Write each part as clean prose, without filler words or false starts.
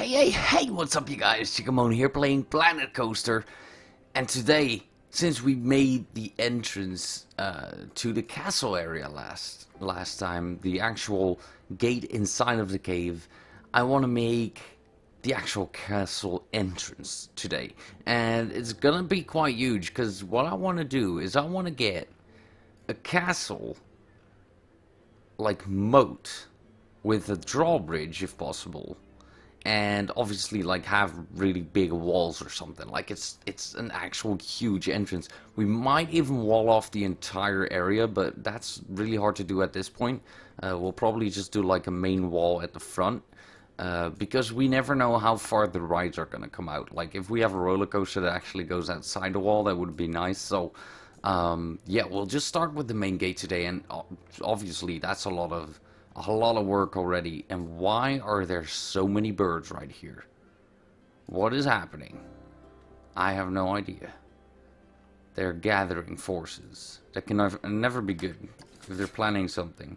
Hey, what's up you guys? Chickamone here playing Planet Coaster. And today, since we made the entrance to the castle area last time, the actual gate inside of the cave, I want to make the actual castle entrance today. And it's gonna be quite huge, because what I want to do is I want to get a castle like moat with a drawbridge if possible. And obviously like have really big walls or something. Like it's an actual huge entrance. We might even wall off the entire area, but that's really hard to do at this point. We'll probably just do like a main wall at the front. Because we never know how far the rides are gonna come out. Like if we have a roller coaster that actually goes outside the wall, that would be nice. So yeah, we'll just start with the main gate today, and obviously that's a lot of work already. And why are there so many birds right here? What is happening? I have no idea. They're gathering forces. That can never be good if they're planning something.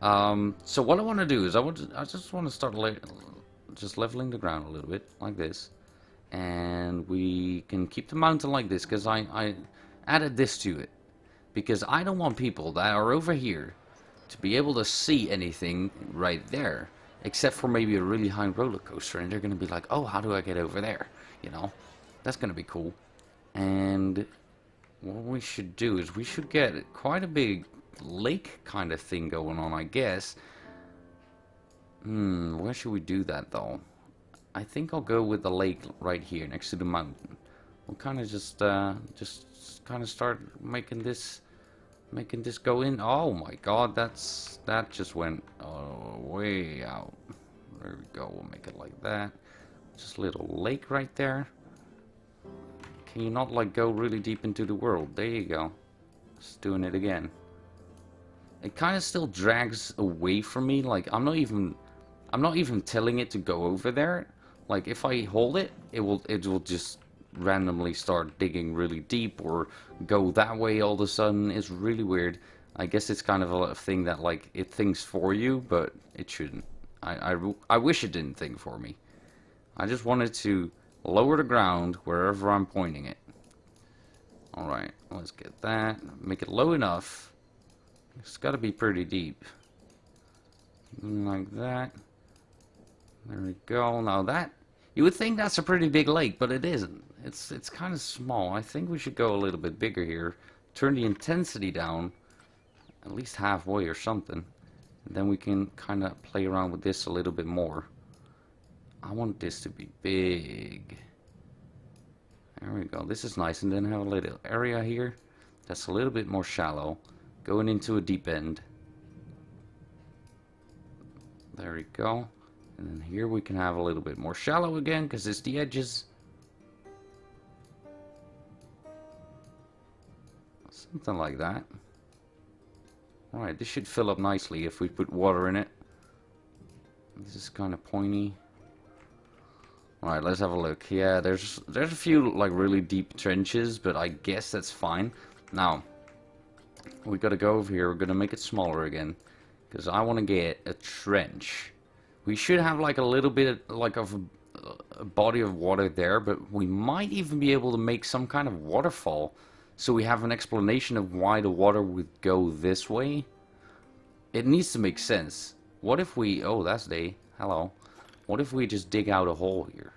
So what I want to do is I just want to start just leveling the ground a little bit like this, and we can keep the mountain like this because I added this to it because I don't want people that are over here to be able to see anything right there, except for maybe a really high roller coaster, and they're gonna be like, oh, how do I get over there? You know, that's gonna be cool. And what we should do is we should get quite a big lake kind of thing going on, I guess. Where should we do that though? I think I'll go with the lake right here next to the mountain. We'll kind of just kind of start making this go in. Oh my god, that just went way out. There we go, we'll make it like that. Just a little lake right there. Can you not like go really deep into the world? There you go. Just doing it again. It kind of still drags away from me. Like I'm not even telling it to go over there. Like if I hold it, it will just randomly start digging really deep or go that way all of a sudden. It's really weird. I guess it's kind of a thing that like it thinks for you, but it shouldn't. I wish it didn't think for me. I just wanted to lower the ground wherever I'm pointing it. Alright, let's get that. Make it low enough. It's got to be pretty deep. Like that. There we go. Now that, you would think that's a pretty big lake, but it isn't. It's kind of small. I think we should go a little bit bigger here. Turn the intensity down at least halfway or something. And then we can kind of play around with this a little bit more. I want this to be big. There we go. This is nice. And then have a little area here that's a little bit more shallow, going into a deep end. There we go. And then here we can have a little bit more shallow again because it's the edges. Something like that. Alright, this should fill up nicely if we put water in it. This is kind of pointy. Alright, let's have a look. Yeah, there's a few like really deep trenches, but I guess that's fine. Now, we gotta go over here. We're gonna make it smaller again because I want to get a trench. We should have like a little bit like of a body of water there, but we might even be able to make some kind of waterfall. So we have an explanation of why the water would go this way. It needs to make sense. What if we... Oh, that's day. Hello. What if we just dig out a hole here?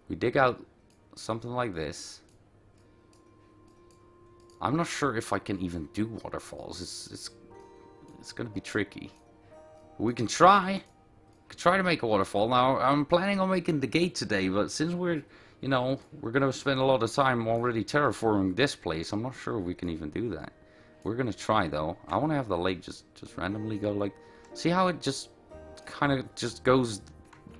We dig out something like this. I'm not sure if I can even do waterfalls. It's gonna be tricky. We can try. We can try to make a waterfall. Now, I'm planning on making the gate today, but since we're... You know, we're going to spend a lot of time already terraforming this place. I'm not sure if we can even do that. We're going to try, though. I want to have the lake just randomly go like... See how it just kind of just goes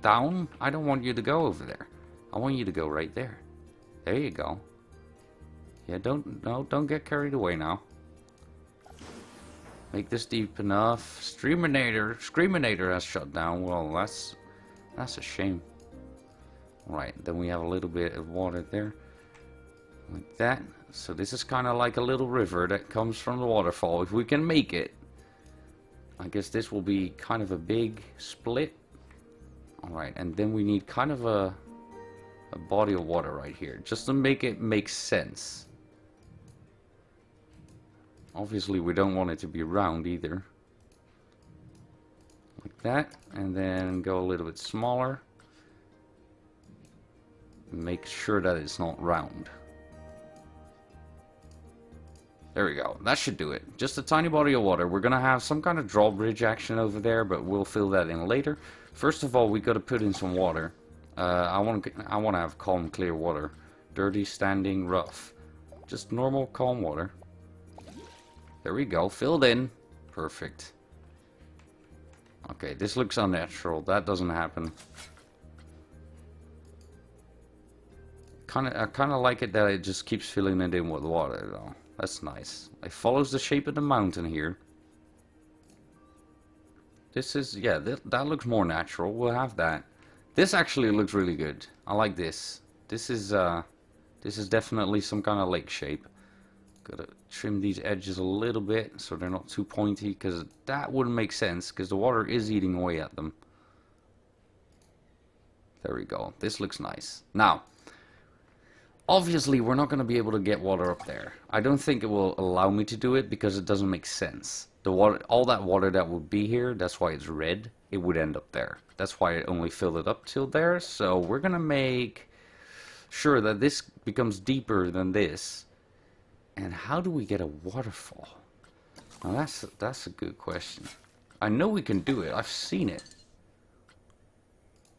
down? I don't want you to go over there. I want you to go right there. There you go. Yeah, don't get carried away now. Make this deep enough. Screaminator has shut down. Well, that's a shame. Right, then we have a little bit of water there, like that. So this is kind of like a little river that comes from the waterfall. If we can make it, I guess this will be kind of a big split. Alright, and then we need kind of a body of water right here, just to make it make sense. Obviously we don't want it to be round either. Like that, and then go a little bit smaller. Make sure that it's not round. There we go, that should do it. Just a tiny body of water. We're gonna have some kind of drawbridge action over there, but we'll fill that in later. First of all, we gotta put in some water. I want to have calm, clear water. Dirty, standing, rough. Just normal, calm water. There we go, filled in. Perfect. Okay, this looks unnatural. That doesn't happen. I kind of like it that it just keeps filling it in with water, though. That's nice. It follows the shape of the mountain here. This is, yeah, that looks more natural. We'll have that. This actually looks really good. I like this. This is definitely some kind of lake shape. Gotta trim these edges a little bit so they're not too pointy, because that wouldn't make sense, because the water is eating away at them. There we go. This looks nice. Now, obviously we're not going to be able to get water up there. I don't think it will allow me to do it because it doesn't make sense. The water, all that water that would be here, that's why it's red, it would end up there. That's why I only filled it up till there. So we're going to make sure that this becomes deeper than this. And how do we get a waterfall? Now that's a good question. I know we can do it. I've seen it.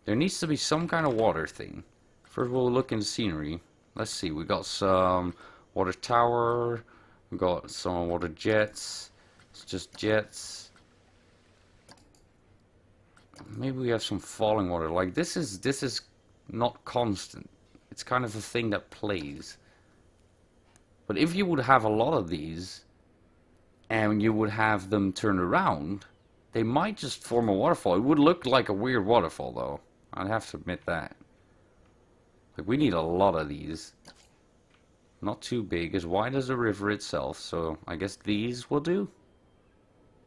There needs to be some kind of water thing. First we'll look in scenery. Let's see, we got some water tower, we got some water jets. It's just jets. Maybe we have some falling water. Like this is not constant. It's kind of a thing that plays. But if you would have a lot of these and you would have them turn around, they might just form a waterfall. It would look like a weird waterfall though. I'd have to admit that. Like we need a lot of these. Not too big, as wide as the river itself, so I guess these will do.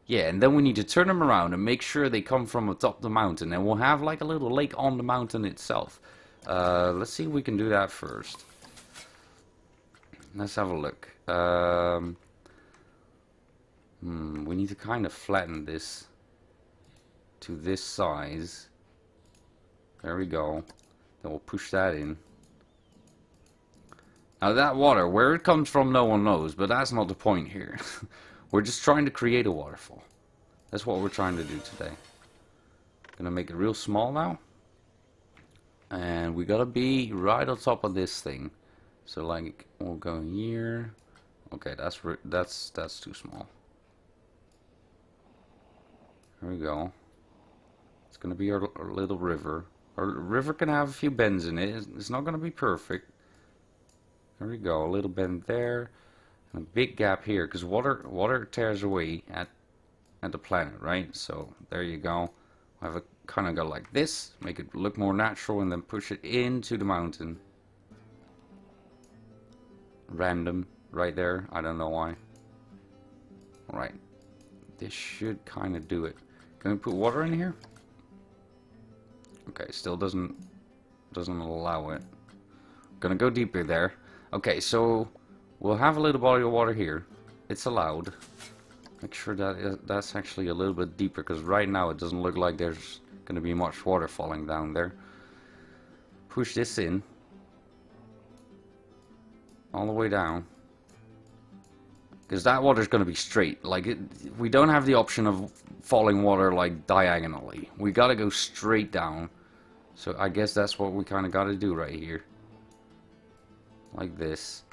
Yeah, and then we need to turn them around and make sure they come from atop the mountain, and we'll have like a little lake on the mountain itself. Let's see if we can do that first. Let's have a look. We need to kind of flatten this to this size. There we go. Then we'll push that in. Now that water, where it comes from no one knows, but that's not the point here. We're just trying to create a waterfall. That's what we're trying to do today. Gonna make it real small now. And we gotta be right on top of this thing. So like, we'll go here. Okay, that's too small. There we go. It's gonna be our little river. Our river can have a few bends in it. It's not gonna be perfect. There we go, a little bend there, and a big gap here, because water tears away at the planet, right? So there you go. I have a kind of go like this, make it look more natural, and then push it into the mountain. Random, right there. I don't know why. All right, this should kind of do it. Can we put water in here? Okay, still doesn't allow it. Gonna go deeper there. Okay, so we'll have a little body of water here. It's allowed. Make sure that that's actually a little bit deeper, because right now it doesn't look like there's going to be much water falling down there. Push this in. All the way down. Because that water's going to be straight. Like we don't have the option of falling water like diagonally. We got to go straight down. So I guess that's what we kind of got to do right here. Like this.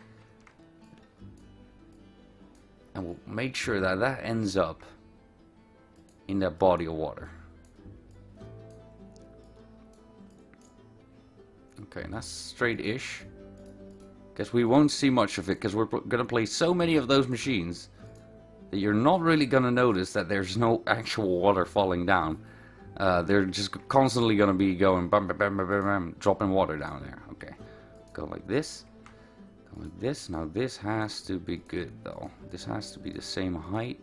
And we'll make sure that that ends up in that body of water. Okay, that's straight-ish. Guess we won't see much of it because we're going to play so many of those machines that you're not really going to notice that there's no actual water falling down. They're just constantly going to be going bam, bam, bam, bam, bam, dropping water down there. Okay, go like this. Like this. Now this has to be good though. This has to be the same height.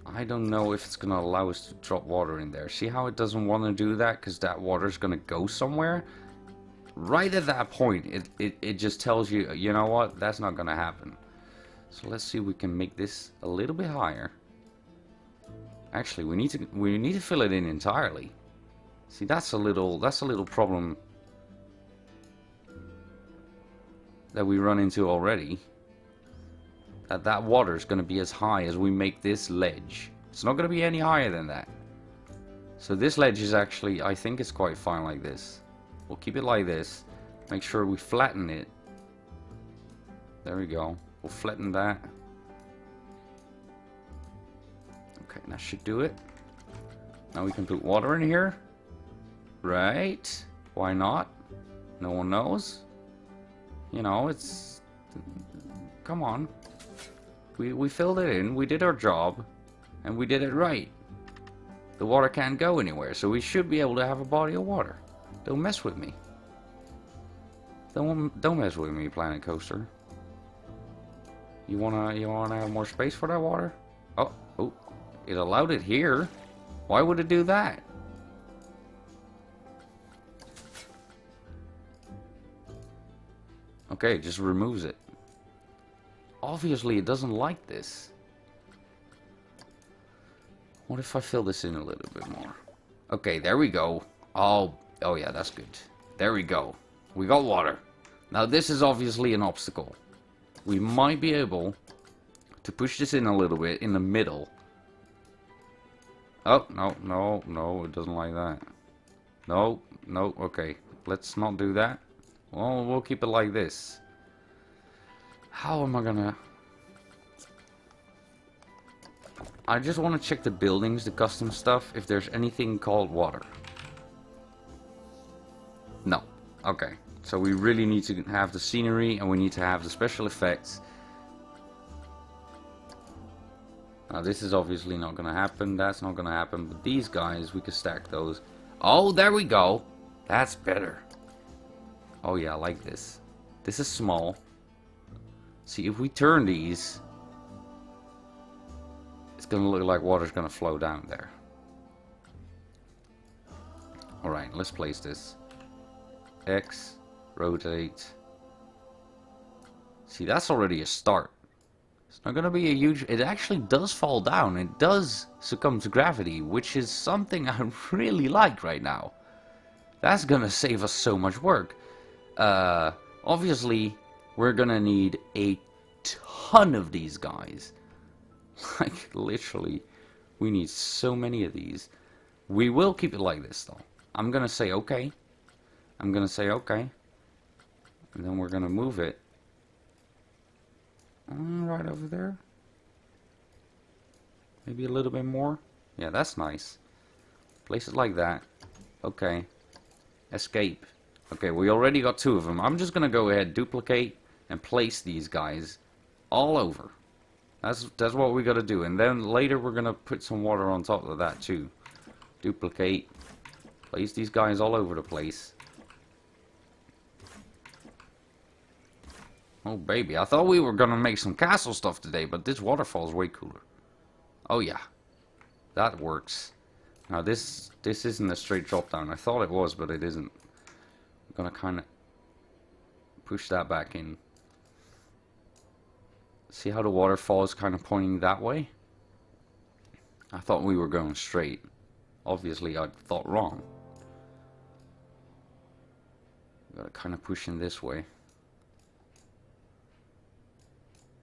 I don't know if it's going to allow us to drop water in there. See how it doesn't want to do that? Because that water's going to go somewhere. Right at that point, it just tells you, you know what? That's not going to happen. So let's see if we can make this a little bit higher. Actually, we need to fill it in entirely. See, that's a little problem that we run into already. That water is going to be as high as we make this ledge. It's not going to be any higher than that. So this ledge is actually, I think it's quite fine like this. We'll keep it like this. Make sure we flatten it. There we go. We'll flatten that. Okay, that should do it. Now we can put water in here. Right? Why not? No one knows. You know, it's... Come on. We filled it in, we did our job, and we did it right. The water can't go anywhere, so we should be able to have a body of water. Don't mess with me. Don't mess with me, Planet Coaster. You wanna have more space for that water? Oh, it allowed it here. Why would it do that? Okay, it just removes it. Obviously, it doesn't like this. What if I fill this in a little bit more? Okay, there we go. Oh yeah, that's good. There we go. We got water. Now, this is obviously an obstacle. We might be able to push this in a little bit in the middle. Oh, no, it doesn't like that. No, okay. Let's not do that. Well, we'll keep it like this. How am I gonna... I just want to check the buildings, the custom stuff, if there's anything called water. No. Okay. So we really need to have the scenery and we need to have the special effects. Now this is obviously not going to happen. That's not going to happen. But these guys, we can stack those. Oh, there we go. That's better. Oh yeah, I like this. This is small. See, if we turn these, it's going to look like water's going to flow down there. Alright, let's place this. X, rotate. See, that's already a start. It's not going to be a huge... It actually does fall down. It does succumb to gravity, which is something I really like right now. That's going to save us so much work. Obviously, we're going to need a ton of these guys. Like, literally, we need so many of these. We will keep it like this, though. I'm going to say okay. I'm going to say okay. And then we're going to move it. Right over there. Maybe a little bit more. Yeah, that's nice. Place it like that. Okay. Escape. Okay, we already got two of them. I'm just going to go ahead, duplicate, and place these guys all over. That's what we got to do. And then later we're going to put some water on top of that too. Duplicate. Place these guys all over the place. Oh baby, I thought we were gonna make some castle stuff today, but this waterfall is way cooler. Oh yeah, that works. Now this isn't a straight drop down. I thought it was, but it isn't. I'm gonna kind of push that back in. See how the waterfall is kind of pointing that way? I thought we were going straight. Obviously, I thought wrong. Gotta kind of push in this way.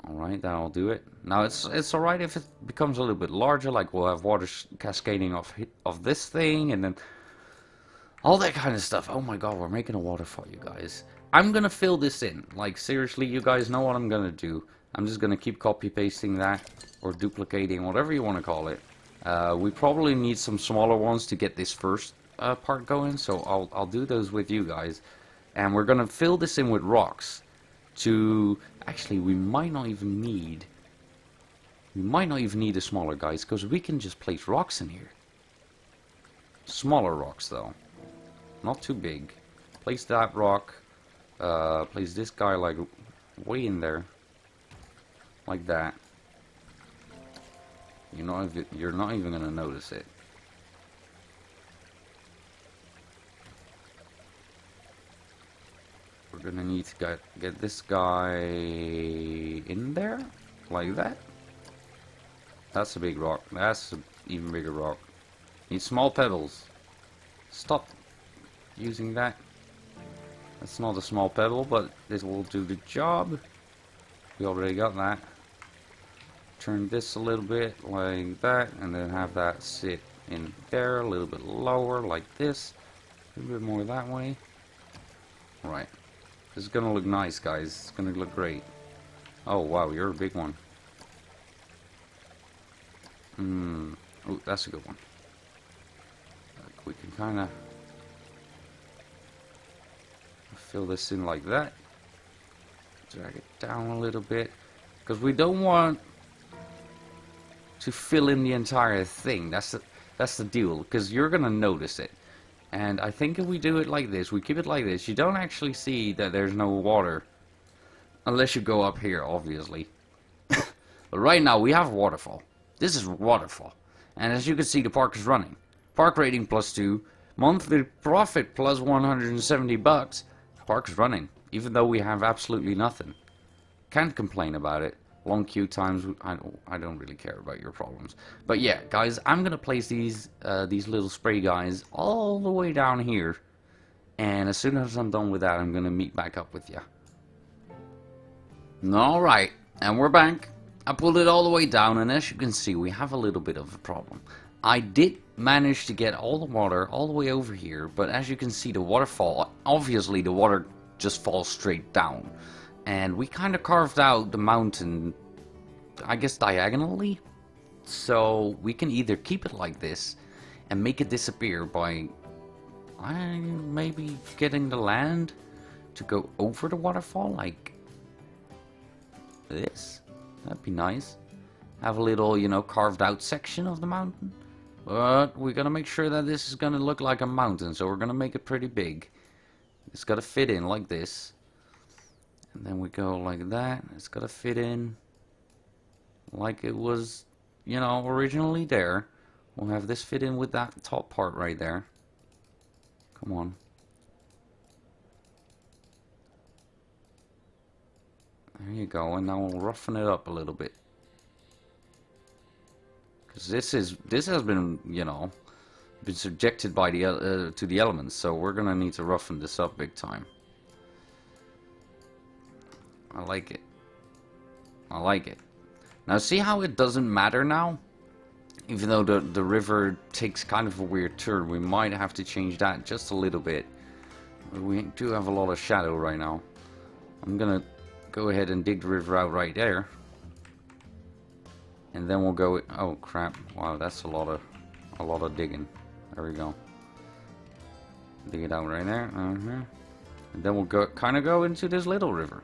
Alright, that'll do it. Now it's alright if it becomes a little bit larger, like we'll have water cascading off this thing, and then all that kind of stuff. Oh my god, we're making a waterfall, you guys. I'm gonna fill this in. Like, seriously, you guys know what I'm gonna do. I'm just gonna keep copy-pasting that, or duplicating, whatever you want to call it. We probably need some smaller ones to get this first part going, so I'll do those with you guys. And we're gonna fill this in with rocks. Actually, we might not even need the smaller guys, because we can just place rocks in here. Smaller rocks though, not too big. Place that rock, place this guy like way in there, like that. You're not even gonna notice it. We're gonna need to get this guy in there, like that. That's a big rock. That's an even bigger rock. Need small pebbles. Stop using that. That's not a small pebble, but this will do the job. We already got that. Turn this a little bit like that, and then have that sit in there a little bit lower like this. A little bit more that way. Right. This is gonna look nice, guys. It's gonna look great. Oh wow, you're a big one. Oh, that's a good one. We can kind of fill this in like that. Drag it down a little bit, because we don't want to fill in the entire thing. That's the deal, because you're gonna notice it. And I think if we do it like this, we keep it like this, you don't actually see that there's no water. Unless you go up here, obviously. But right now, we have Waterfall. This is Waterfall. And as you can see, the park is running. Park rating +2. Monthly profit plus 170 bucks. Park is running. Even though we have absolutely nothing. Can't complain about it. Long queue times, I don't really care about your problems. But yeah, guys, I'm gonna place these little spray guys all the way down here, and as soon as I'm done with that, I'm gonna meet back up with you. Alright, and we're back. I pulled it all the way down, and as you can see, we have a little bit of a problem. I did manage to get all the water all the way over here, but as you can see, the waterfall, obviously the water just falls straight down. And we kind of carved out the mountain, I guess diagonally. So we can either keep it like this and make it disappear by maybe getting the land to go over the waterfall like this. That'd be nice. Have a little, you know, carved out section of the mountain. But we're gonna make sure that this is gonna look like a mountain, so we're gonna make it pretty big. It's gotta fit in like this. And then we go like that. It's gotta fit in like it was, you know, originally there. We'll have this fit in with that top part right there. Come on. There you go. And now we'll roughen it up a little bit. Because this has been, you know, been subjected by the to the elements. So we're gonna need to roughen this up big time. I like it. I like it. Now see how it doesn't matter now? Even though the river takes kind of a weird turn, we might have to change that just a little bit. We do have a lot of shadow right now. I'm gonna go ahead and dig the river out right there. And then we'll go, oh crap, wow, that's a lot of digging. There we go. Dig it out right there. And then we'll kind of go into this little river.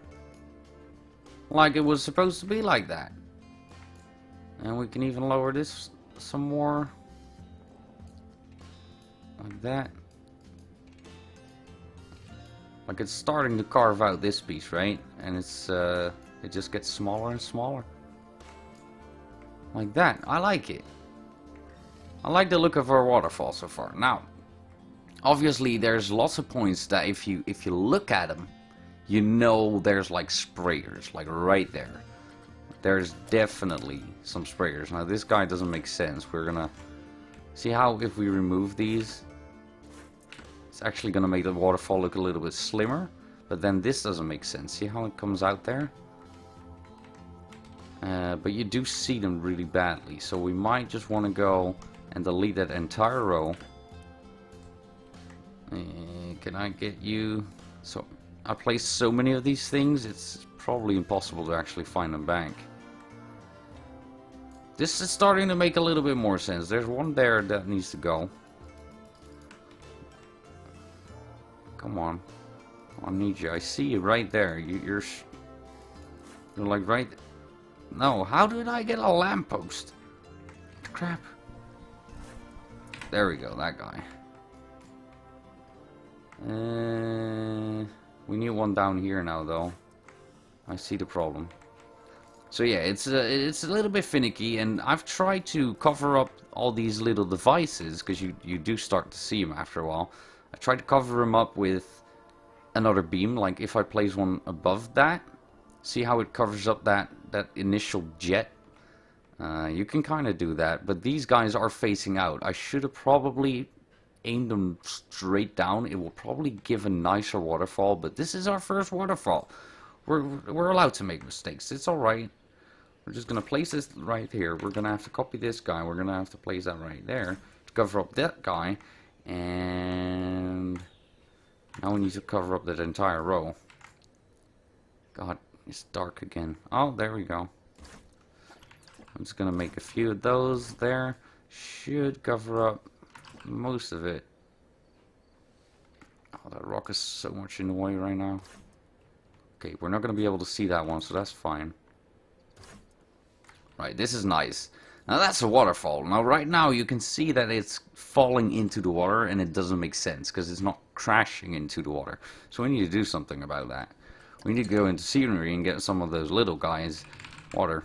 Like it was supposed to be like that. And we can even lower this some more. Like that. Like it's starting to carve out this piece, right? And it's it just gets smaller and smaller. Like that. I like it. I like the look of our waterfall so far. Now, obviously there's lots of points that if you look at them, you know there's like sprayers, like right there. There's definitely some sprayers. Now this guy doesn't make sense. We're gonna see how if we remove these, it's actually gonna make the waterfall look a little bit slimmer. But then this doesn't make sense. See how it comes out there? But you do see them really badly. So we might just want to go and delete that entire row. Can I get you? So I placed so many of these things, it's probably impossible to actually find them back. This is starting to make a little bit more sense. There's one there that needs to go. Come on. I need you. I see you right there. You're like right... No, how did I get a lamppost? Crap. There we go, that guy. We need one down here now, though. I see the problem. So yeah, it's a little bit finicky, and I've tried to cover up all these little devices, because you do start to see them after a while. I tried to cover them up with another beam, like if I place one above that, see how it covers up that initial jet? You can kind of do that, but these guys are facing out. I should have probably aimed them straight down. It will probably give a nicer waterfall, but this is our first waterfall. We're allowed to make mistakes. It's alright. We're just going to place this right here. We're going to have to copy this guy. We're going to have to place that right there to cover up that guy. And now we need to cover up that entire row. God, it's dark again. Oh, there we go. I'm just going to make a few of those there. Should cover up most of it. Oh, that rock is so much in the way right now. Okay, we're not going to be able to see that one, so that's fine. Right, this is nice. Now that's a waterfall. Now right now you can see that it's falling into the water, and it doesn't make sense because it's not crashing into the water. So we need to do something about that. We need to go into scenery and get some of those little guys water.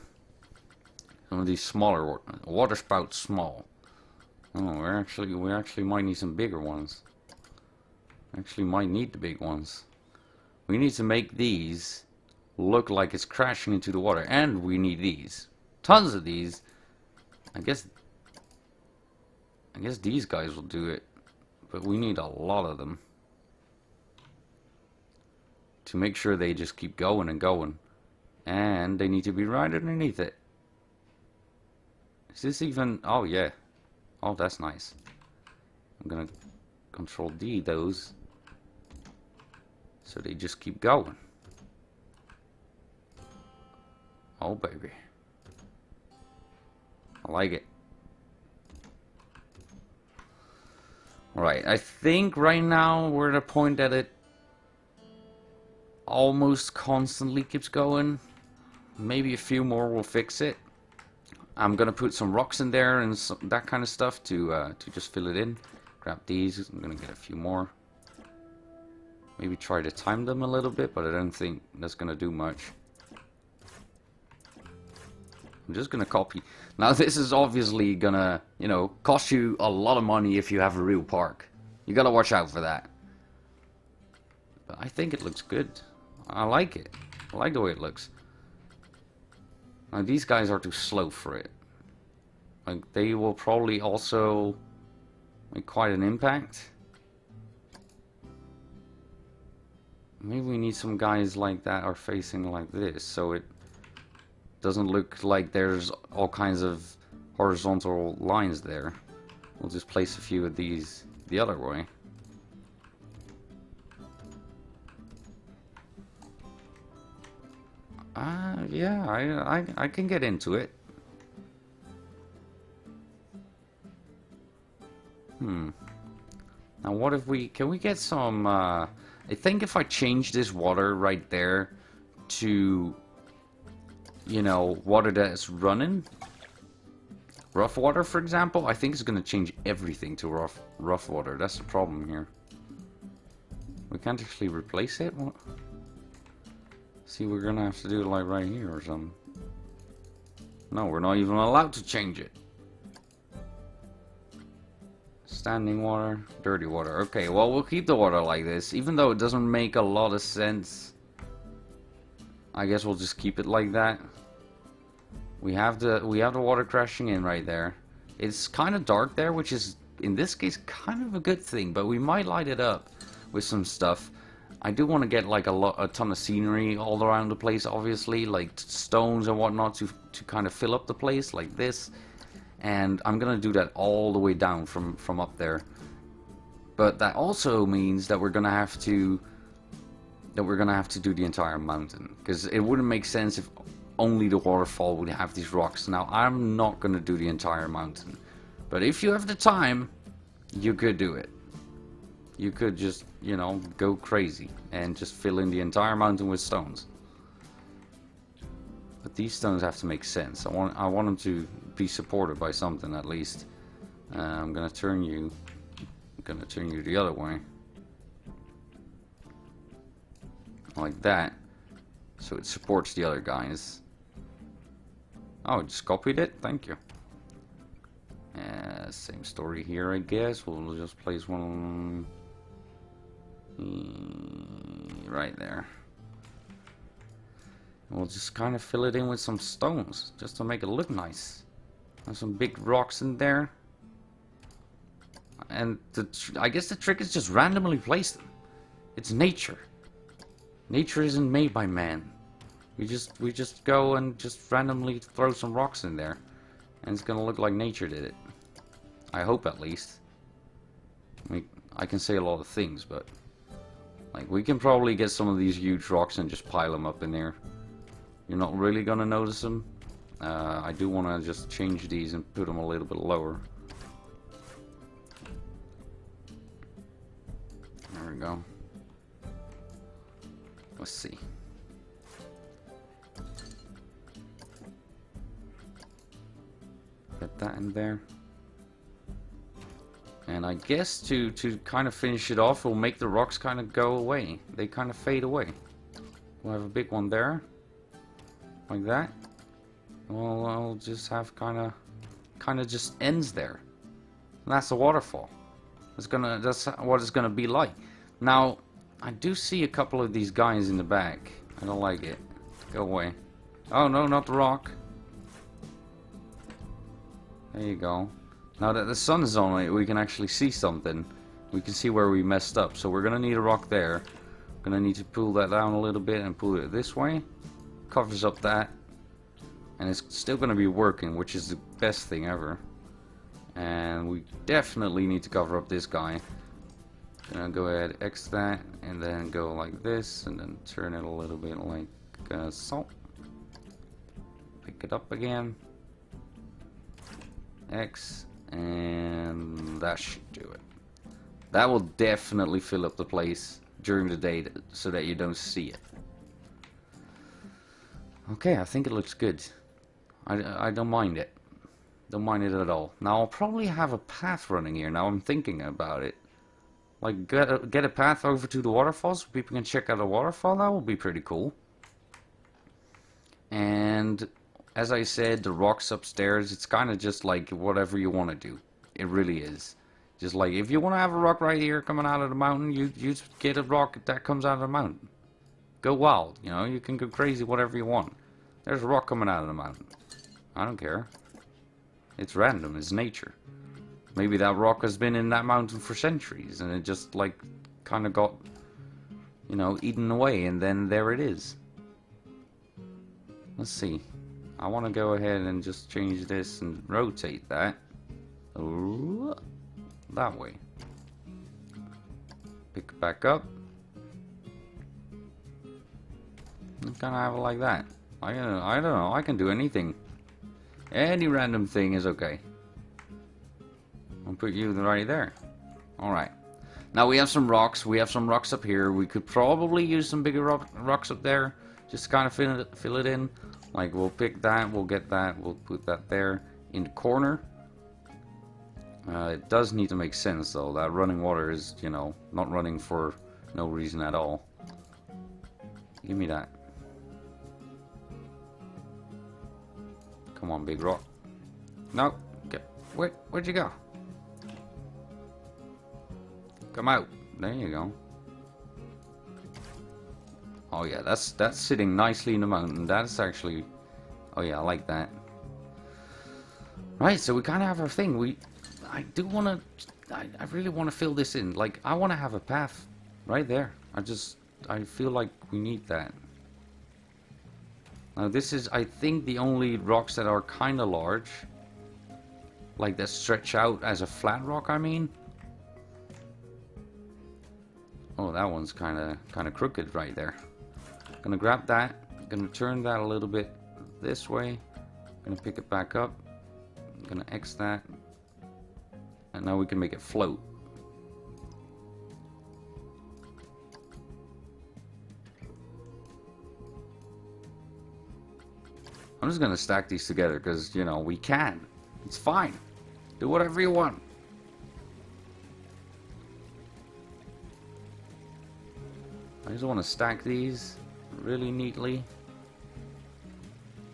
Some of these smaller water spouts small. Oh, we actually might need some bigger ones. Actually might need the big ones. We need to make these look like it's crashing into the water, and we need these. Tons of these. I guess these guys will do it, but we need a lot of them to make sure they just keep going and going, and they need to be right underneath it. Is this even? Oh yeah. Oh, that's nice. I'm gonna Control D those so they just keep going. Oh baby, I like it. Right, I think right now we're at a point that it almost constantly keeps going. Maybe a few more will fix it. I'm gonna put some rocks in there and that kind of stuff to just fill it in. Grab these. I'm gonna get a few more. Maybe try to time them a little bit, but I don't think that's gonna do much. I'm just gonna copy. Now this is obviously gonna, you know, cost you a lot of money if you have a real park. You gotta watch out for that. But I think it looks good. I like it. I like the way it looks. Now these guys are too slow for it. Like, they will probably also make quite an impact. Maybe we need some guys like that are facing like this, so it doesn't look like there's all kinds of horizontal lines there. We'll just place a few of these the other way. Yeah, I can get into it. Now what if can we get some, I think if I change this water right there to, you know, water that's running, rough water for example, I think it's going to change everything to rough water. That's the problem here. We can't actually replace it? What? See, we're going to have to do it like right here or something. No, we're not even allowed to change it. Standing water, dirty water. Okay, well, we'll keep the water like this. Even though it doesn't make a lot of sense, I guess we'll just keep it like that. We have the water crashing in right there. It's kind of dark there, which is, in this case, kind of a good thing. But we might light it up with some stuff. I do want to get like a ton of scenery all around the place, obviously, like stones and whatnot to kind of fill up the place like this. And I'm gonna do that all the way down from up there. But that also means that we're gonna have to do the entire mountain, because it wouldn't make sense if only the waterfall would have these rocks. Now I'm not gonna do the entire mountain, but if you have the time, you could do it. You could just, you know, go crazy and just fill in the entire mountain with stones. But these stones have to make sense. I want them to be supported by something at least. I'm gonna turn you the other way, like that, so it supports the other guys. Oh, just copied it. Thank you. Same story here, I guess. We'll just place one right there. We'll just kind of fill it in with some stones, just to make it look nice. And some big rocks in there. And I guess the trick is just randomly place them. It's nature. Nature isn't made by man. We just go and just randomly throw some rocks in there, and it's gonna look like nature did it. I hope, at least. I can say a lot of things, but like, we can probably get some of these huge rocks and just pile them up in there. You're not really gonna notice them. I do want to just change these and put them a little bit lower. There we go. Let's see. Get that in there. And I guess to kind of finish it off, we'll make the rocks kind of go away. They kind of fade away. We'll have a big one there. Like that. Well, I'll just have kind of just ends there. And that's a waterfall. That's what it's gonna be like. Now, I do see a couple of these guys in the back. I don't like it. Go away. Oh no, not the rock. There you go. Now that the sun is on it, we can actually see something. We can see where we messed up. So we're gonna need a rock there. We're gonna need to pull that down a little bit and pull it this way. Covers up that. And it's still gonna be working, which is the best thing ever. And we definitely need to cover up this guy. Gonna go ahead, X that, and then go like this, and then turn it a little bit like so. Pick it up again. X, and that should do it. That will definitely fill up the place during the day so that you don't see it. Okay, I think it looks good. I don't mind it. Don't mind it at all. Now I'll probably have a path running here. Now I'm thinking about it. Like get a path over to the waterfall so people can check out the waterfall. That would be pretty cool. And as I said, the rocks upstairs, it's kind of just like whatever you want to do. It really is. Just like if you want to have a rock right here coming out of the mountain, you just get a rock that comes out of the mountain. Go wild, you know, you can go crazy whatever you want. There's a rock coming out of the mountain. I don't care. It's random, it's nature. Maybe that rock has been in that mountain for centuries and it just like kind of got, you know, eaten away, and then there it is. Let's see. I want to go ahead and just change this and rotate that. Ooh, that way. Pick it back up. And kind of have it like that. I don't know. I can do anything. Any random thing is okay. I'll put you right there. Alright. Now we have some rocks. We have some rocks up here. We could probably use some bigger rocks up there. Just kind of fill it in. Like we'll pick that. We'll get that. We'll put that there in the corner. It does need to make sense though. That running water is, you know, not running for no reason at all. Give me that. Come on, big rock. No. Where'd you go? Come out. There you go. Oh yeah, that's sitting nicely in the mountain. That's actually... Oh yeah, I like that. Right, so we kind of have our thing. I do want to... I really want to fill this in. Like, I want to have a path right there. I feel like we need that. Now this is, I think, the only rocks that are kind of large. Like, that stretch out as a flat rock, I mean. Oh, that one's kind of crooked right there. Gonna grab that. Gonna turn that a little bit this way. Gonna pick it back up. Gonna X that. And now we can make it float. I'm just gonna stack these together because, you know, we can. It's fine. Do whatever you want. I just want to stack these really neatly.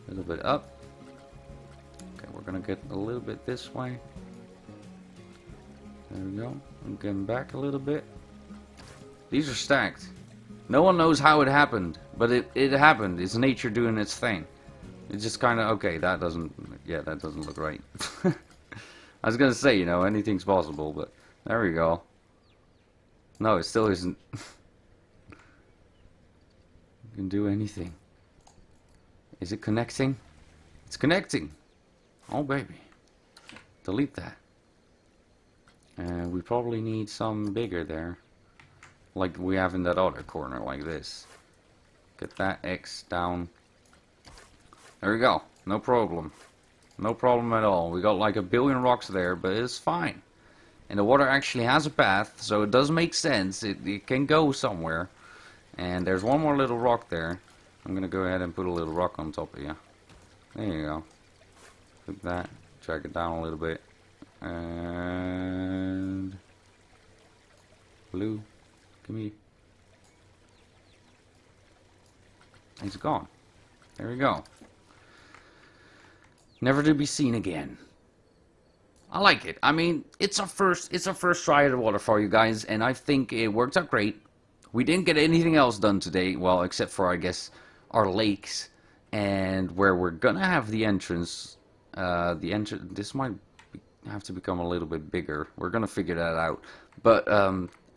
A little bit up. gonna get a little bit this way. There we go. I'm getting back a little bit. These are stacked. No one knows how it happened, but it happened. It's nature doing its thing. It's just kind of, okay, that doesn't look right. I was gonna say, you know, anything's possible, but there we go. No, it still isn't. You can do anything. Is it connecting? It's connecting. Oh, baby. Delete that. And we probably need some bigger there. Like we have in that other corner, like this. Get that X down. There we go. No problem. No problem at all. We got like a billion rocks there, but it's fine. And the water actually has a path, so it does make sense. It can go somewhere. And there's one more little rock there. I'm gonna go ahead and put a little rock on top of you. There you go. Put that. Drag it down a little bit. And blue. Give me. It's gone. There we go. Never to be seen again. I like it. I mean, it's our first try at the waterfall, you guys, and I think it worked out great. We didn't get anything else done today, well, except for, I guess, our lakes, and where we're gonna have the entrance. This might have to become a little bit bigger. We're gonna figure that out. But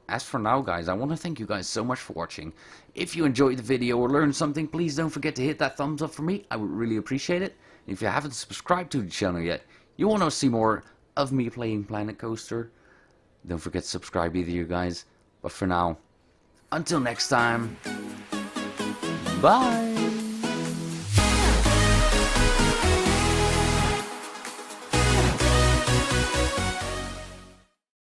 as for now, guys, I want to thank you guys so much for watching. If you enjoyed the video or learned something, please don't forget to hit that thumbs up for me. I would really appreciate it. If you haven't subscribed to the channel yet, you want to see more of me playing Planet Coaster, don't forget to subscribe either, you guys. But for now, until next time, bye!